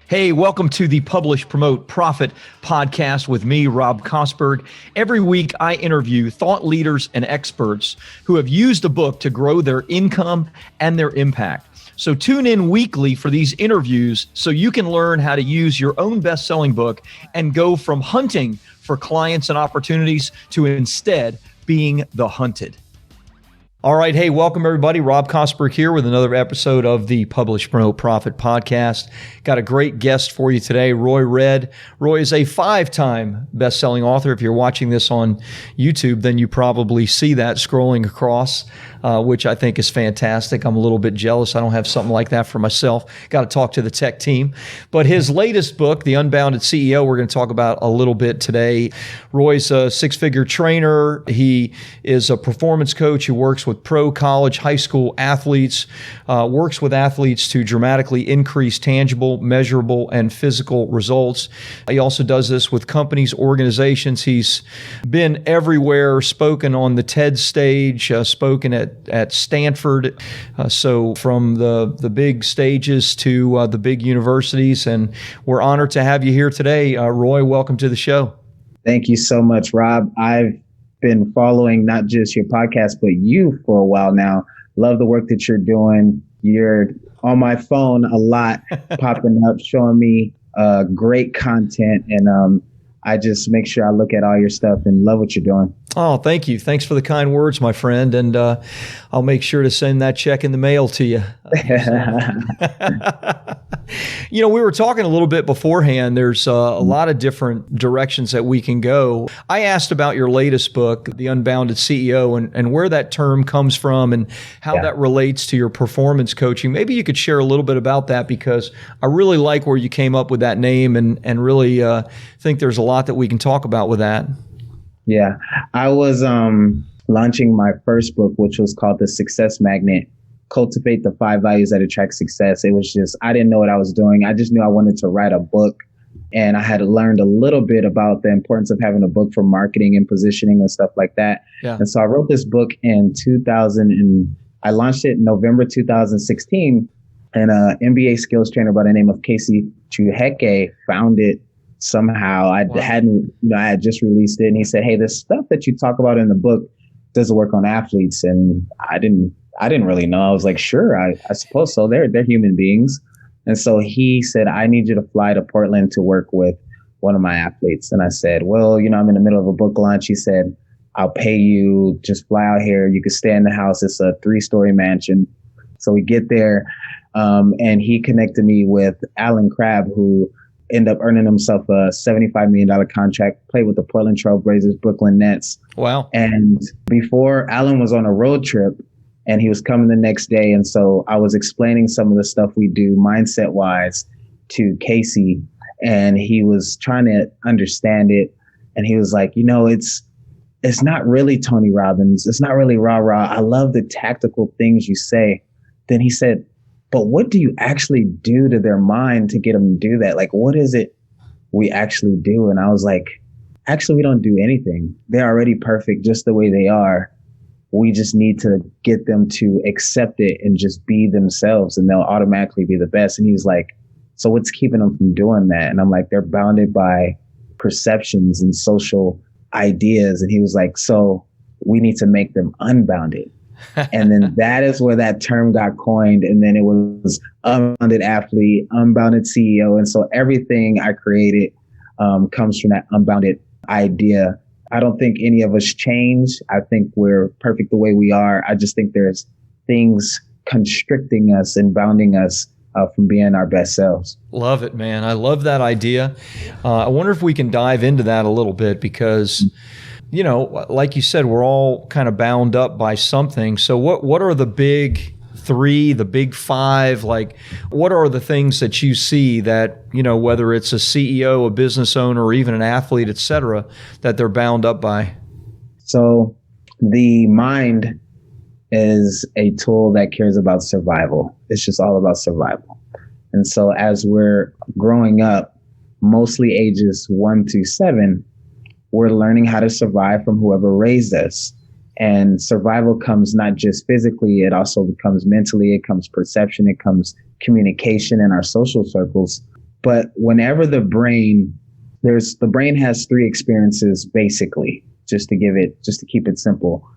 Hey, welcome to the Publish, Promote, Profit podcast with me, Rob Kosberg. Every week, I interview thought leaders and experts who have used a book to grow their income and their impact. So tune in weekly for these interviews so you can learn how to use your own best-selling book and go from hunting for clients and opportunities to instead being the hunted. All right. Hey, welcome everybody. Rob Kosberg here with another episode of the Publish, Promote, Profit podcast. Got a great guest for you today, Roy Redd. Roy is a 5-time best-selling author. If you're watching this on YouTube, then you probably see that scrolling across, which I think is fantastic. I'm a little bit jealous. I don't have something like that for myself. Got to talk to the tech team. But his latest book, The Unbounded CEO, we're going to talk about a little bit today. Roy's a 6-figure trainer. He is a performance coach who works with pro, college, high school athletes, works with athletes to dramatically increase tangible, measurable, and physical results. He also does this with companies, organizations. He's been everywhere, spoken on the TED stage, spoken at Stanford. So from the big stages to the big universities. And we're honored to have you here today. Roy, welcome to the show. Thank you so much, Rob. I've been following not just your podcast, but you for a while now. Love the work that you're doing. You're on my phone a lot, popping up, showing me great content. And I just make sure I look at all your stuff and love what you're doing. Oh, thank you. Thanks for the kind words, my friend. And I'll make sure to send that check in the mail to you. You know, we were talking a little bit beforehand. There's a lot of different directions that we can go. I asked about your latest book, The Unbounded CEO, and where that term comes from and how that relates to your performance coaching. Maybe you could share a little bit about that, because I really like where you came up with that name and really think there's a lot that we can talk about with that. Yeah, I was launching my first book, which was called The Success Magnet, Cultivate the 5 Values That Attract Success. It was just, I didn't know what I was doing. I just knew I wanted to write a book. And I had learned a little bit about the importance of having a book for marketing and positioning and stuff like that. Yeah. And so I wrote this book in 2000 and I launched it in November 2016. And an MBA skills trainer by the name of Casey Chuheke found it somehow. I had just released it, and he said, "Hey, this stuff that you talk about in the book doesn't work on athletes." And I didn't really know. I was like, sure, I suppose so. They're human beings. And so he said, "I need you to fly to Portland to work with one of my athletes." And I said, "Well, I'm in the middle of a book launch." He said, "I'll pay you. Just fly out here. You can stay in the house. It's a 3-story mansion." So we get there, and he connected me with Alan Crabb, who ended up earning himself a $75 million contract, played with the Portland Trail Blazers, Brooklyn Nets. Wow. And before, Alan was on a road trip and he was coming the next day. And so I was explaining some of the stuff we do mindset wise to Casey, and he was trying to understand it. And he was like, it's not really Tony Robbins. It's not really rah-rah. I love the tactical things you say. Then he said, "But what do you actually do to their mind to get them to do that? Like, what is it we actually do?" And I was like, actually, we don't do anything. They're already perfect just the way they are. We just need to get them to accept it and just be themselves, and they'll automatically be the best. And he was like, "So what's keeping them from doing that?" And I'm like, "They're bounded by perceptions and social ideas." And he was like, "So we need to make them unbounded." And then that is where that term got coined. And then it was unbounded athlete, unbounded CEO. And so everything I created comes from that unbounded idea. I don't think any of us change. I think we're perfect the way we are. I just think there's things constricting us and bounding us from being our best selves. Love it, man. I love that idea. I wonder if we can dive into that a little bit, because like you said, we're all kind of bound up by something. So what are the big 3, the big 5? Like, what are the things that you see that, whether it's a CEO, a business owner, or even an athlete, et cetera, that they're bound up by? So the mind is a tool that cares about survival. It's just all about survival. And so as we're growing up, mostly ages 1 to 7, we're learning how to survive from whoever raised us. And survival comes not just physically, it also comes mentally, it comes perception, it comes communication in our social circles. But whenever the brain has three experiences, basically, just to keep it simple.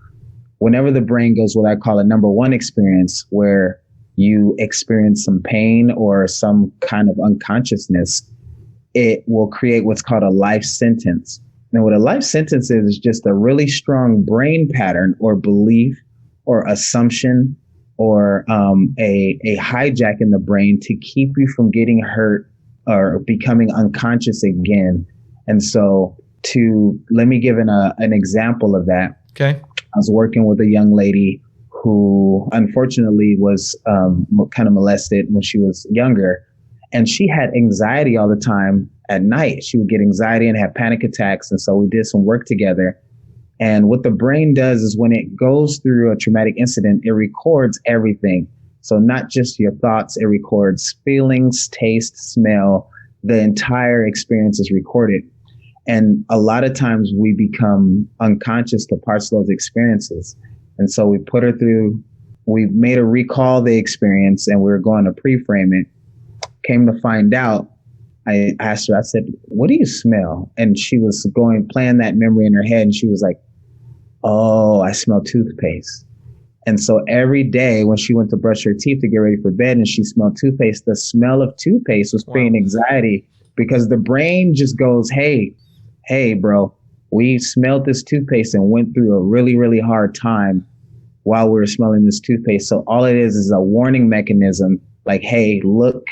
Whenever the brain goes what I call a number one experience, where you experience some pain or some kind of unconsciousness, it will create what's called a life sentence. Now, what a life sentence is just a really strong brain pattern or belief or assumption or a hijack in the brain to keep you from getting hurt or becoming unconscious again. And so let me give an example of that. Okay. I was working with a young lady who unfortunately was kind of molested when she was younger. And she had anxiety all the time at night. She would get anxiety and have panic attacks. And so we did some work together. And what the brain does is when it goes through a traumatic incident, it records everything. So not just your thoughts, it records feelings, taste, smell. The entire experience is recorded. And a lot of times we become unconscious to parts of those experiences. And so we put her through, we made her recall the experience, and we were going to pre-frame it. Came to find out, I asked her, I said, what do you smell? And she was playing that memory in her head. And she was like, oh, I smell toothpaste. And so every day when she went to brush her teeth to get ready for bed and she smelled toothpaste, the smell of toothpaste was creating anxiety because the brain just goes, hey, bro, we smelled this toothpaste and went through a really, really hard time while we were smelling this toothpaste. So all it is a warning mechanism like, hey, look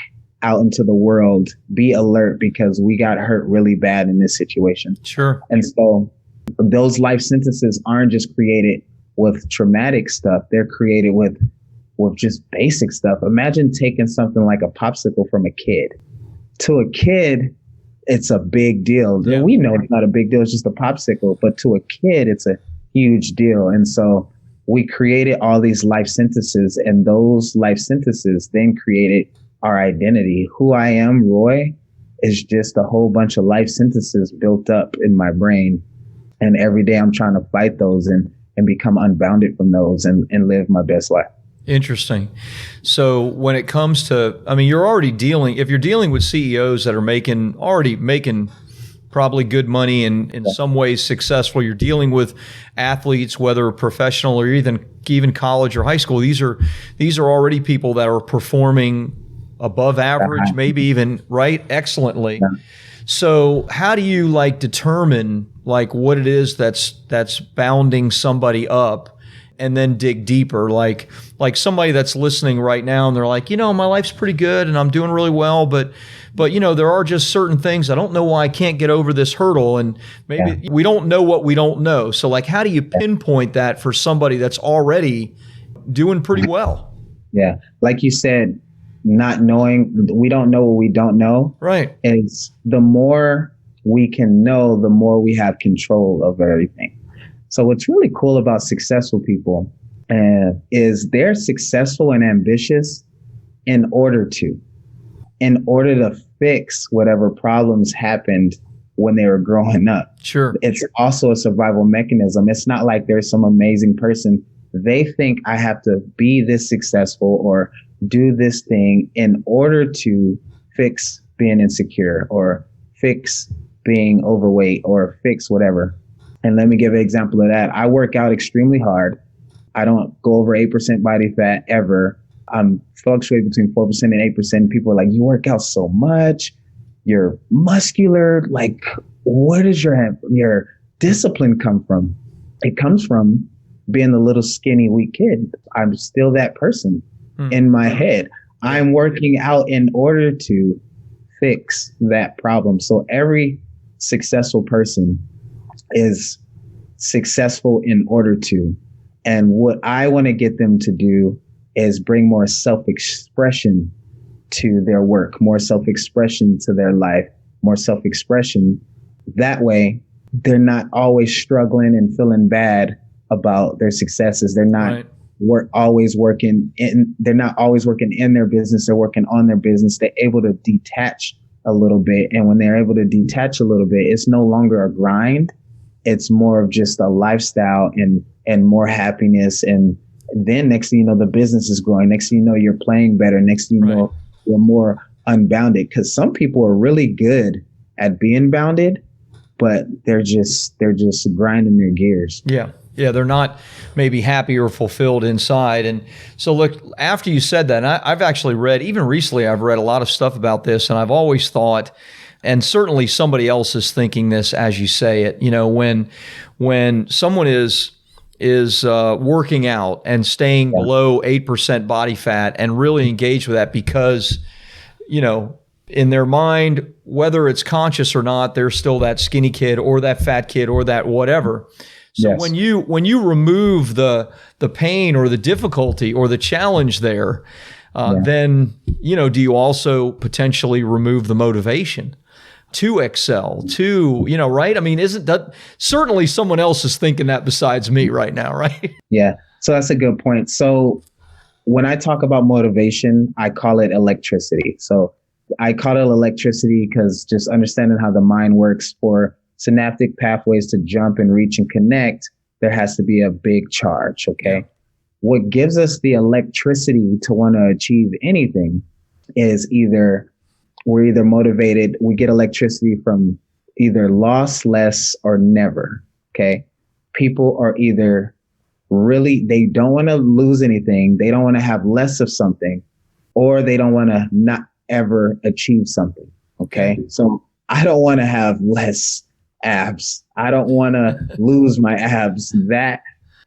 out into the world, be alert because we got hurt really bad in this situation. Sure. And so those life sentences aren't just created with traumatic stuff. They're created with just basic stuff. Imagine taking something like a popsicle from a kid. To a kid, it's a big deal. Yeah. We know it's not a big deal. It's just a popsicle. But to a kid, it's a huge deal. And so we created all these life sentences, and those life sentences then created our identity. Who I am, Roy, is just a whole bunch of life sentences built up in my brain. And every day I'm trying to fight those and become unbounded from those and live my best life. Interesting. So when it comes to, you're already if you're dealing with CEOs that are already making probably good money and in some ways successful, you're dealing with athletes, whether professional or even college or high school. These are already people that are performing above average, maybe even excellently. Yeah. So how do you determine what it is that's bounding somebody up and then dig deeper? Like somebody that's listening right now and they're like, my life's pretty good and I'm doing really well, but there are just certain things. I don't know why I can't get over this hurdle. And maybe we don't know what we don't know. So how do you pinpoint that for somebody that's already doing pretty well? Yeah. Like you said, not knowing, we don't know what we don't know. Right. It's the more we can know, the more we have control of everything. So what's really cool about successful people is they're successful and ambitious in order to fix whatever problems happened when they were growing up. Sure. It's also a survival mechanism. It's not like there's some amazing person. They think I have to be this successful or do this thing in order to fix being insecure or fix being overweight or fix whatever. And let me give an example of that. I work out extremely hard. I don't go over 8% body fat ever. I'm fluctuating between 4% and 8%. People are like, you work out so much. You're muscular. Where does your discipline come from? It comes from being the little skinny, weak kid. I'm still that person in my head. I'm working out in order to fix that problem. So every successful person is successful in order to. And what I want to get them to do is bring more self-expression to their work, more self-expression to their life, more self-expression. That way, they're not always struggling and feeling bad about their successes. They're not always working in their business. They're working on their business. They're able to detach a little bit. And when they're able to detach a little bit, it's no longer a grind. It's more of just a lifestyle and more happiness. And then next thing you know, the business is growing. Next thing you know, you're playing better. Next thing you know, you're more unbounded, because some people are really good at being bounded, but they're just grinding their gears. Yeah. Yeah, they're not maybe happy or fulfilled inside. And so look, after you said that, and I've actually read, even recently, I've read a lot of stuff about this, and I've always thought, and certainly somebody else is thinking this as you say it, when someone is working out and staying below 8% body fat and really engaged with that because, in their mind, whether it's conscious or not, there's still that skinny kid or that fat kid or that whatever. So when you remove the pain or the difficulty or the challenge there, then, do you also potentially remove the motivation to excel, right? I mean, isn't that certainly someone else is thinking that besides me right now, right? Yeah. So that's a good point. So when I talk about motivation, I call it electricity. So I call it electricity because just understanding how the mind works, for synaptic pathways to jump and reach and connect, there has to be a big charge. Okay. Yeah. What gives us the electricity to want to achieve anything is we're either motivated, we get electricity from either loss, less, or never. Okay. People are either they don't want to lose anything. They don't want to have less of something, or they don't want to not ever achieve something. Okay. So I don't want to have less abs. I don't want to lose my abs. That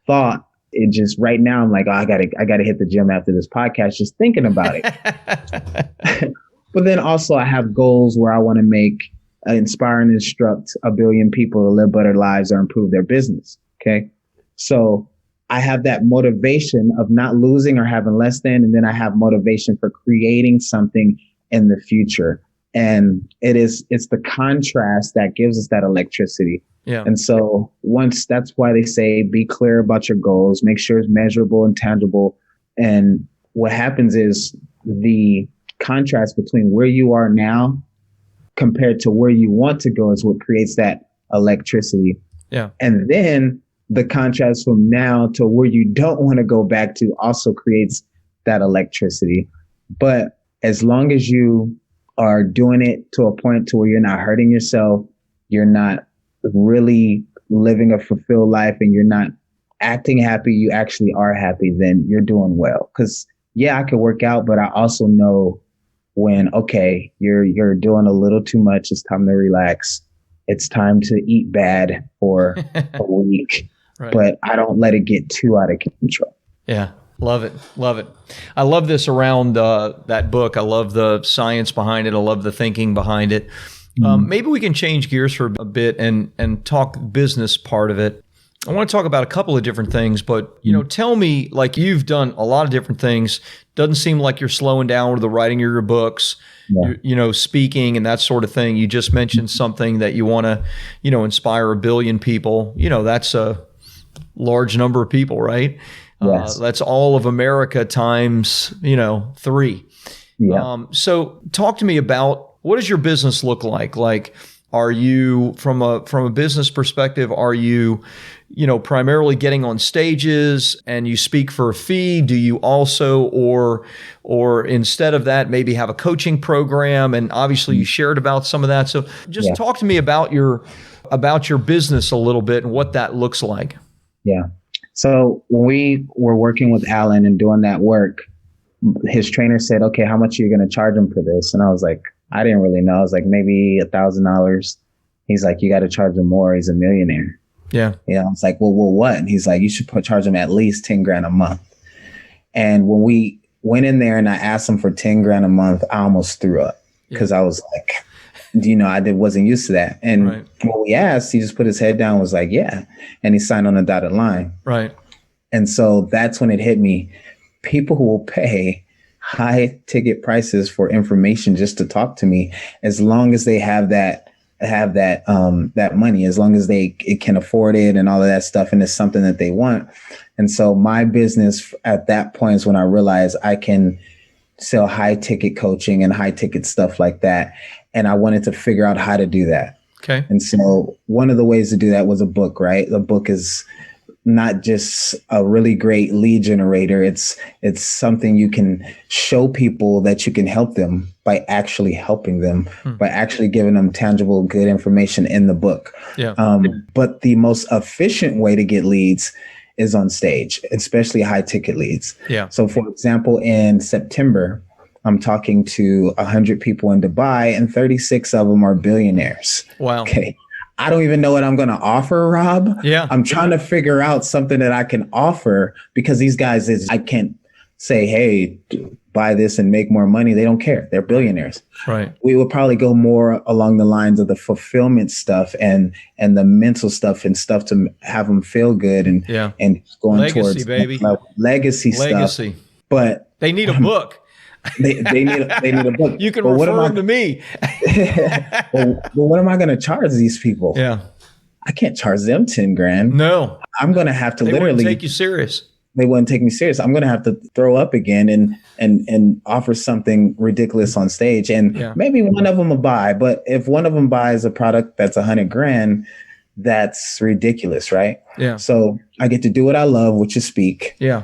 thought, it just right now I'm like, I gotta hit the gym after this podcast, just thinking about it. But then also I have goals where I want to inspire and instruct 1 billion people to live better lives or improve their business. Okay. So I have that motivation of not losing or having less than, and then I have motivation for creating something in the future. And it's the contrast that gives us that electricity. Yeah. And so that's why they say, be clear about your goals, make sure it's measurable and tangible. And what happens is the contrast between where you are now compared to where you want to go is what creates that electricity. Yeah. And then the contrast from now to where you don't want to go back to also creates that electricity. But as long as you are doing it to a point to where you're not hurting yourself, you're not really living a fulfilled life, and you're not acting happy, you actually are happy, then you're doing well. Because I could work out, but I also know when, okay, you're doing a little too much, it's time to relax. It's time to eat bad for a week, right. But I don't let it get too out of control. Yeah. Love it. Love it. I love this around that book. I love the science behind it. I love the thinking behind it. Maybe we can change gears for a bit and talk business part of it. I want to talk about a couple of different things, but tell me, like, you've done a lot of different things. Doesn't seem like you're slowing down with the writing of your books, speaking and that sort of thing. You just mentioned something that you want to, inspire 1 billion people. That's a large number of people, right? Yes. That's all of America times, 3. Yeah. So talk to me about, what does your business look like? Like, are you, from a business perspective, are you, primarily getting on stages and you speak for a fee? Do you also, or instead of that, maybe have a coaching program? And obviously you shared about some of that. So just talk to me about your business a little bit and what that looks like. Yeah. So when we were working with Alan and doing that work, his trainer said, okay, how much are you going to charge him for this? And I was like, I didn't really know. I was like, maybe $1,000. He's like, you got to charge him more. He's a millionaire. Yeah. I was like, well, what? And he's like, you should charge him at least 10 grand a month. And when we went in there and I asked him for 10 grand a month, I almost threw up because I was like, wasn't used to that. And when we asked, he just put his head down and was like, yeah. And he signed on a dotted line. Right. And so that's when it hit me. People who will pay high ticket prices for information just to talk to me, as long as they have that money, as long as they can afford it and all of that stuff, and it's something that they want. And so my business at that point is when I realized I can sell high ticket coaching and high ticket stuff like that. And I wanted to figure out how to do that. Okay. And so one of the ways to do that was a book, right? The book is not just a really great lead generator. It's something you can show people that you can help them by actually helping them, by actually giving them tangible, good information in the book. Yeah. But the most efficient way to get leads is on stage, especially high ticket leads. Yeah. So for example, in September, I'm talking to 100 people in Dubai and 36 of them are billionaires. Wow. Okay. I don't even know what I'm going to offer, Rob. Yeah. I'm trying to figure out something that I can offer because these guys, I can't say, hey, buy this and make more money. They don't care. They're billionaires. Right. We will probably go more along the lines of the fulfillment stuff and the mental stuff and stuff to have them feel good and going legacy, towards baby. Legacy stuff. But they need a book. They need a book. You can refer them to me. well, what am I going to charge these people? Yeah. I can't charge them 10 grand. No. I'm going to have to They wouldn't take you serious. They wouldn't take me serious. I'm going to have to throw up again and offer something ridiculous on stage. And maybe one of them will buy. But if one of them buys a product that's 100 grand, that's ridiculous, right? Yeah. So I get to do what I love, which is speak. Yeah.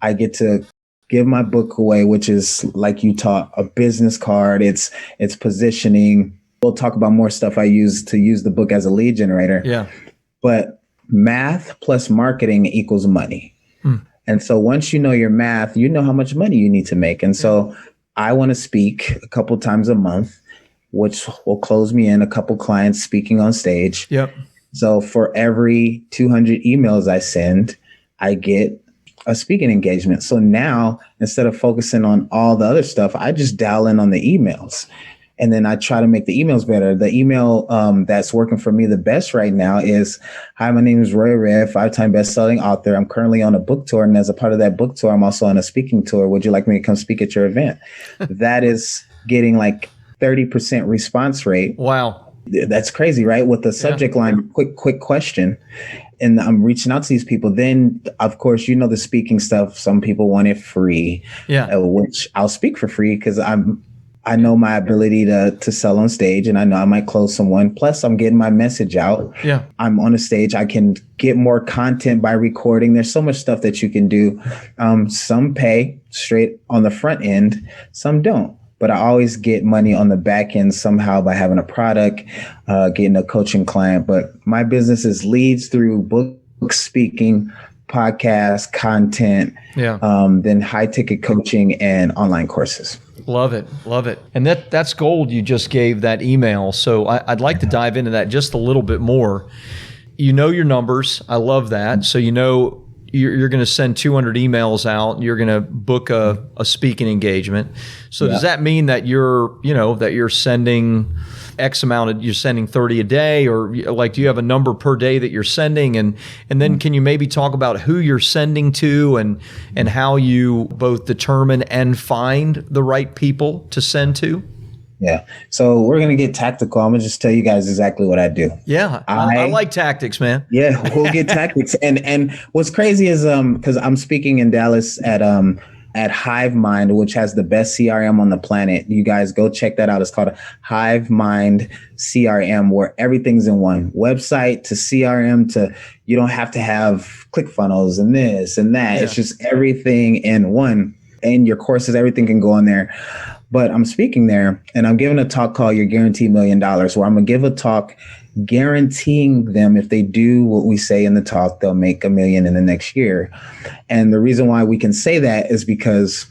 I get to give my book away, which is, like you taught, a business card. It's positioning. We'll talk about more stuff I use the book as a lead generator. Yeah. But math plus marketing equals money. And so once you know your math, you know how much money you need to make. And so I want to speak a couple times a month, which will close me in a couple clients speaking on stage. Yep. So for every 200 emails I send, I get a speaking engagement. So now, instead of focusing on all the other stuff, I just dial in on the emails. And then I try to make the emails better. The email that's working for me the best right now is, hi, my name is Roy Red, 5-time best-selling author. I'm currently on a book tour. And as a part of that book tour, I'm also on a speaking tour. Would you like me to come speak at your event? That is getting like 30% response rate. Wow. That's crazy, right? With the subject line, quick question. And I'm reaching out to these people. Then, of course, you know, the speaking stuff, some people want it free, which I'll speak for free because I know my ability to sell on stage, and I know I might close someone. Plus, I'm getting my message out. Yeah, I'm on a stage. I can get more content by recording. There's so much stuff that you can do. Some pay straight on the front end, some don't. But I always get money on the back end somehow by having a product, getting a coaching client. But my business is leads through book speaking, podcast, content, then high ticket coaching and online courses. Love it. Love it. And that's gold you just gave that email. So I'd like to dive into that just a little bit more. You know your numbers. I love that. So you know you're going to send 200 emails out. You're going to book a speaking engagement. So does that mean that you're sending X amount, you're sending 30 a day, or like, do you have a number per day that you're sending? And then can you maybe talk about who you're sending to and how you both determine and find the right people to send to? Yeah. So we're going to get tactical. I'm going to just tell you guys exactly what I do. Yeah. I like tactics, man. Yeah, we'll get tactics. And what's crazy is because I'm speaking in Dallas at HiveMind, which has the best CRM on the planet. You guys go check that out. It's called HiveMind CRM, where everything's in one. Website to CRM to, you don't have to have ClickFunnels and this and that. Yeah. It's just everything in one. And your courses, everything can go on there. But I'm speaking there and I'm giving a talk called Your Guaranteed $1 Million, where I'm going to give a talk guaranteeing them if they do what we say in the talk, they'll make $1 million in the next year. And the reason why we can say that is because,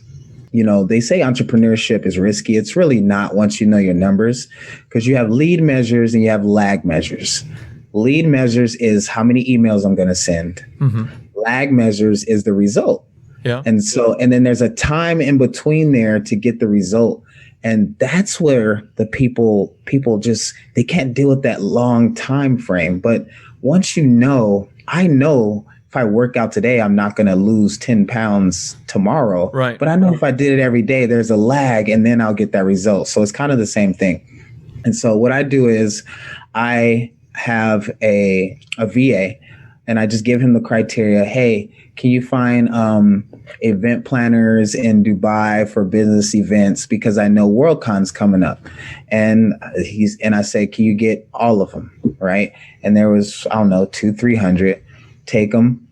they say entrepreneurship is risky. It's really not once you know your numbers, because you have lead measures and you have lag measures. Lead measures is how many emails I'm going to send. Mm-hmm. Lag measures is the result. Yeah. And then there's a time in between there to get the result. And that's where the people just, they can't deal with that long time frame. But once I know if I work out today, I'm not going to lose 10 pounds tomorrow. Right. But I know if I did it every day, there's a lag and then I'll get that result. So it's kind of the same thing. And so what I do is I have a VA and I just give him the criteria. Hey, can you find event planners in Dubai for business events? Because I know Worldcon's coming up. And I say, can you get all of them? Right. And there was, 200-300, take them.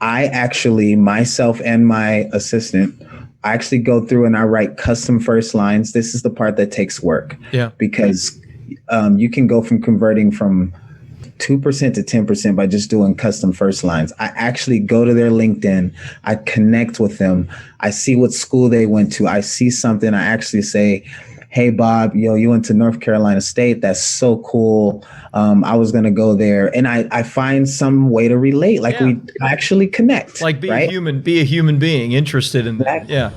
I actually, myself and my assistant, I actually go through and I write custom first lines. This is the part that takes work. Yeah. Because you can go from converting from 2% to 10% by just doing custom first lines. I actually go to their LinkedIn. I connect with them. I see what school they went to. I see something. I actually say, hey, Bob, you went to North Carolina State. That's so cool. I was going to go there. And I find some way to relate. Like we actually connect. Like be right? a human being interested in that. Exactly. Yeah.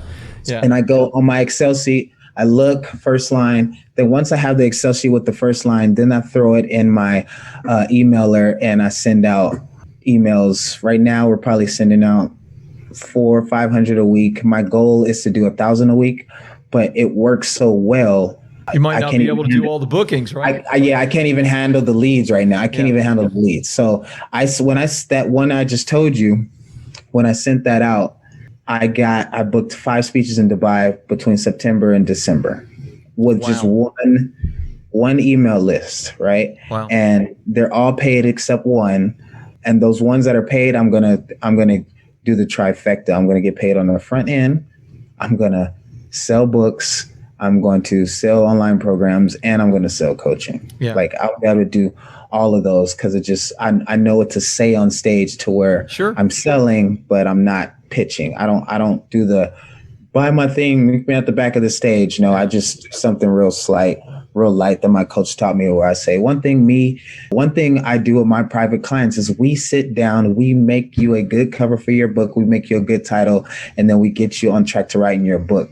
Yeah. And I go on my Excel sheet. I look first line. Then once I have the Excel sheet with the first line, then I throw it in my emailer and I send out emails. Right now, we're probably sending out 400 or 500 a week. My goal is to do 1,000 a week, but it works so well. You might not be able to do all the bookings, right? I can't even handle the leads right now. I can't even handle the leads. So that one I just told you, when I sent that out, I booked 5 speeches in Dubai between September and December with just one email list, right? Wow. And they're all paid except one. And those ones that are paid, I'm gonna do the trifecta. I'm gonna get paid on the front end. I'm gonna sell books. I'm going to sell online programs, and I'm going to sell coaching. Yeah. Like I'll be able to do all of those because I know what to say on stage to where I'm selling, but I'm not pitching. I don't do the buy my thing, meet me at the back of the stage. No, I just something real light that my coach taught me, where I say one thing I do with my private clients is we sit down, we make you a good cover for your book, we make you a good title, and then we get you on track to writing your book.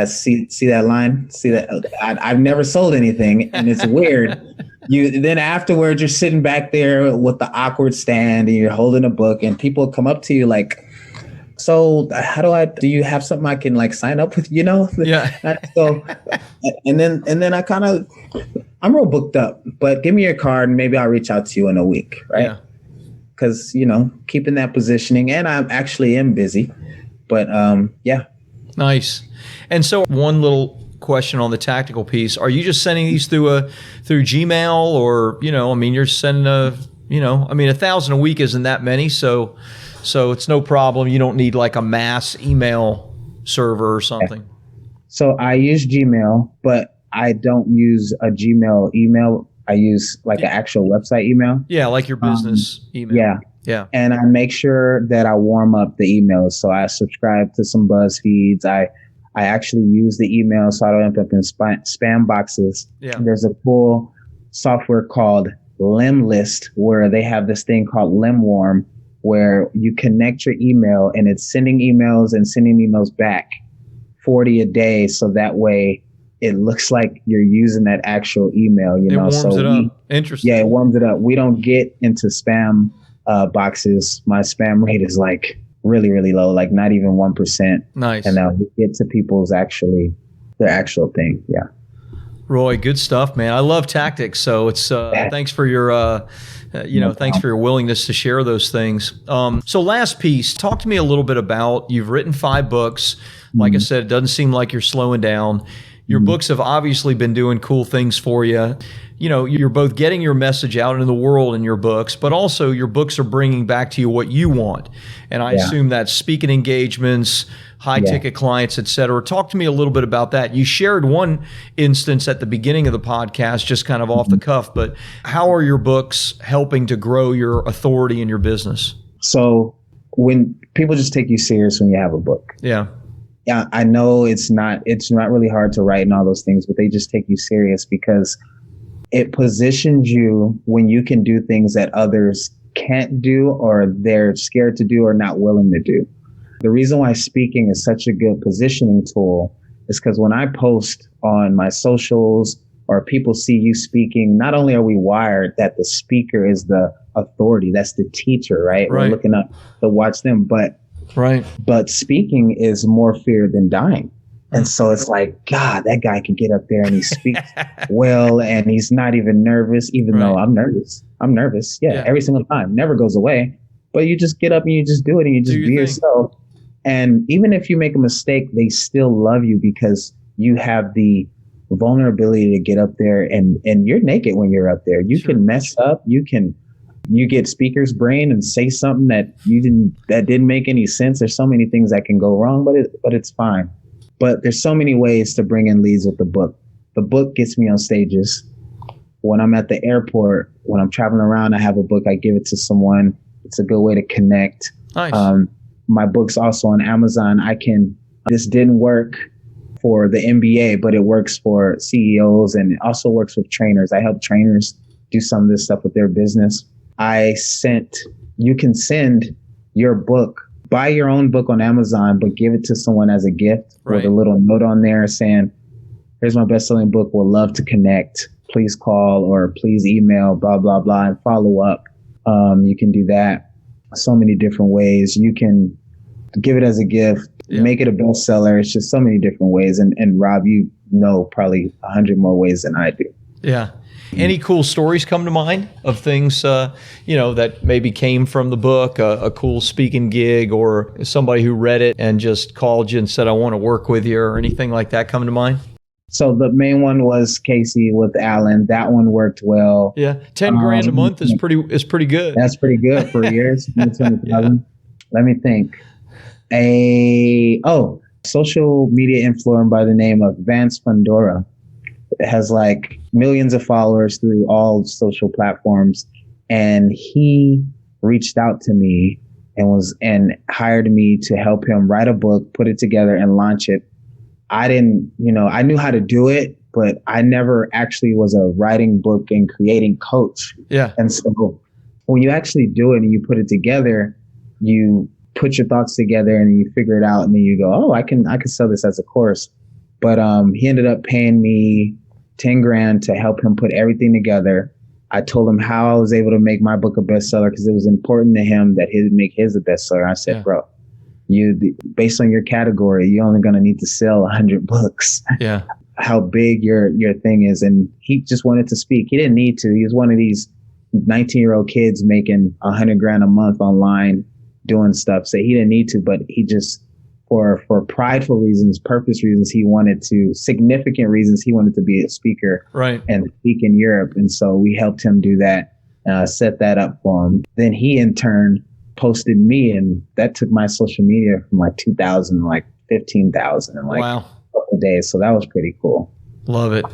See that line? See that? I've never sold anything, and it's weird. Then afterwards, you're sitting back there with the awkward stand, and you're holding a book, and people come up to you like, "So, do you have something I can like sign up with?" Yeah. So, and then I'm real booked up, but give me your card, and maybe I'll reach out to you in a week, right? Yeah. Because keeping that positioning, and I actually am busy, but yeah. Nice. And so one little question on the tactical piece, are you just sending these through Gmail or, you're sending 1,000 a week isn't that many. So it's no problem. You don't need like a mass email server or something. So I use Gmail, but I don't use a Gmail email. I use like an actual website email. Yeah. Like your business email. Yeah. Yeah. And I make sure that I warm up the emails. So I subscribe to some buzz feeds. I actually use the email so I don't end up in spam boxes. Yeah. There's a cool software called Limlist where they have this thing called Limwarm where you connect your email and it's sending emails back 40 a day. So that way it looks like you're using that actual email, It warms it up. Interesting. Yeah, it warms it up. We don't get into spam boxes. My spam rate is like really, really low, like not even 1%. Nice. And we get to people's their actual thing. Yeah. Roy, good stuff, man. I love tactics. So it's thanks for your thanks for your willingness to share those things. So last piece, talk to me a little bit about, you've written 5 books. Like I said, it doesn't seem like you're slowing down. Your books have obviously been doing cool things for you. You're both getting your message out into the world in your books, but also your books are bringing back to you what you want. And I assume that's speaking engagements, high ticket clients, et cetera. Talk to me a little bit about that. You shared one instance at the beginning of the podcast, just kind of off the cuff, but how are your books helping to grow your authority in your business? So when people just take you serious when you have a book. Yeah. Yeah, I know it's not really hard to write and all those things, but they just take you serious because it positions you when you can do things that others can't do or they're scared to do or not willing to do. The reason why speaking is such a good positioning tool is because when I post on my socials or people see you speaking, not only are we wired that the speaker is the authority, that's the teacher, right? We're looking up to watch them, but speaking is more fear than dying. And so it's like, God, that guy can get up there and he speaks well, and he's not even nervous, even though I'm nervous. I'm nervous. Yeah, every single time. Never goes away. But you just get up and you just do it and you just be yourself. And even if you make a mistake, they still love you because you have the vulnerability to get up there and you're naked when you're up there. You can mess up. You can You get speaker's brain and say something that didn't make any sense. There's so many things that can go wrong, but it's fine. But there's so many ways to bring in leads with the book. The book gets me on stages. When I'm at the airport, when I'm traveling around, I have a book. I give it to someone. It's a good way to connect. Nice. My book's also on Amazon. This didn't work for the MBA, but it works for CEOs and it also works with trainers. I help trainers do some of this stuff with their business. You can send your book, buy your own book on Amazon, but give it to someone as a gift with a little note on there saying, here's my best-selling book. We'll love to connect. Please call or please email, blah, blah, blah, and follow up. You can do that so many different ways. You can give it as a gift, make it a bestseller. It's just so many different ways. And Rob, you know probably 100 more ways than I do. Yeah. Any cool stories come to mind of things, that maybe came from the book, a cool speaking gig or somebody who read it and just called you and said, I want to work with you, or anything like that come to mind? So the main one was Casey with Alan. That one worked well. Yeah. 10 grand a month is pretty good. That's pretty good for years. Yeah. Let me think. Social media influencer by the name of Vance Pandora. It has like millions of followers through all social platforms. And he reached out to me and hired me to help him write a book, put it together and launch it. I knew how to do it, but I never actually was a writing book and creating coach. Yeah. And so when you actually do it and you put it together, you put your thoughts together and you figure it out and then you go, oh, I can sell this as a course. But he ended up paying me 10 grand to help him put everything together. I told him how I was able to make my book a bestseller because it was important to him that he make his a bestseller. I said, bro, based on your category, you're only going to need to sell 100 books. Yeah. How big your thing is. And he just wanted to speak. He didn't need to. He was one of these 19-year-old kids making 100 grand a month online doing stuff. So he didn't need to, but he just, for prideful reasons, purpose reasons, significant reasons, he wanted to be a speaker and speak in Europe. And so we helped him do that, set that up for him. Then he in turn posted me, and that took my social media from like 2,000 to like 15,000 in like a couple of days. So that was pretty cool. Love it.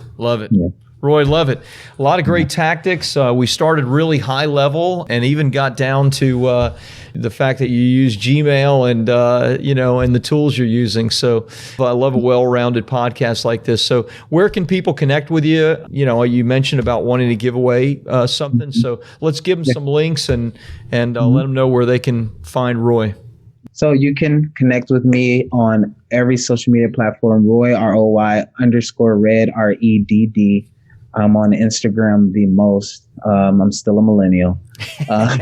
Yeah. Roy, love it. A lot of great tactics. We started really high level and even got down to the fact that you use Gmail and, and the tools you're using. So I love a well-rounded podcast like this. So where can people connect with you? You mentioned about wanting to give away something. So let's give them some links and let them know where they can find Roy. So you can connect with me on every social media platform, Roy, ROY _Redd, REDD. I'm on Instagram the most. I'm still a millennial. I'm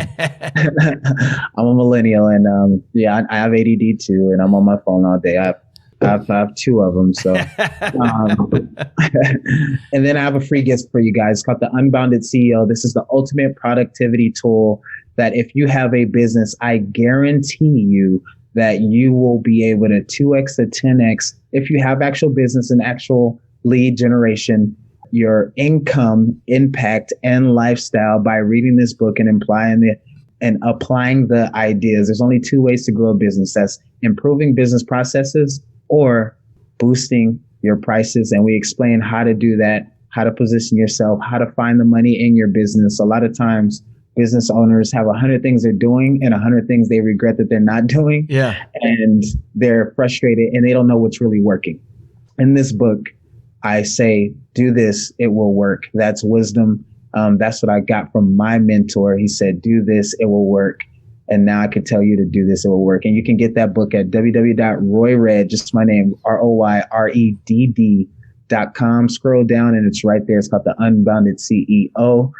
a millennial, and I have ADD too, and I'm on my phone all day. I have two of them. So, and then I have a free gift for you guys. It's called the Unbounded CEO. This is the ultimate productivity tool that if you have a business, I guarantee you that you will be able to 2x to 10x if you have actual business and actual lead generation, your income, impact, and lifestyle by reading this book and applying the ideas. There's only two ways to grow a business. That's improving business processes or boosting your prices. And we explain how to do that, how to position yourself, how to find the money in your business. A lot of times business owners have 100 things they're doing and 100 things they regret that they're not doing. Yeah. And they're frustrated and they don't know what's really working. In this book, I say, do this, it will work. That's wisdom. That's what I got from my mentor. He said, do this, it will work. And now I can tell you to do this, it will work. And you can get that book at www.royredd, just my name, ROYREDD.com. Scroll down and it's right there. It's called The Unbounded CEO.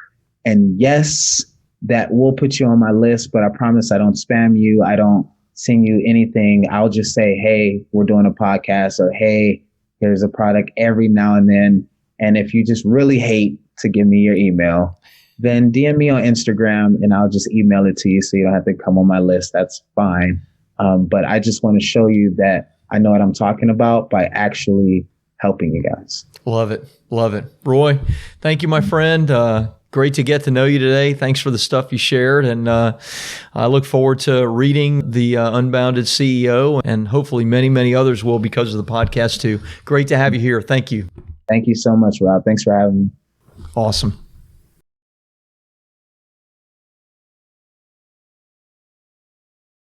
And yes, that will put you on my list, but I promise I don't spam you. I don't send you anything. I'll just say, hey, we're doing a podcast, or hey, here's a product every now and then. And if you just really hate to give me your email, then DM me on Instagram and I'll just email it to you so you don't have to come on my list. That's fine. But I just want to show you that I know what I'm talking about by actually helping you guys. Love it. Love it. Roy, thank you, my friend. Great to get to know you today. Thanks for the stuff you shared. And I look forward to reading the Unbounded CEO, and hopefully many, many others will because of the podcast too. Great to have you here. Thank you. Thank you so much, Rob. Thanks for having me. Awesome.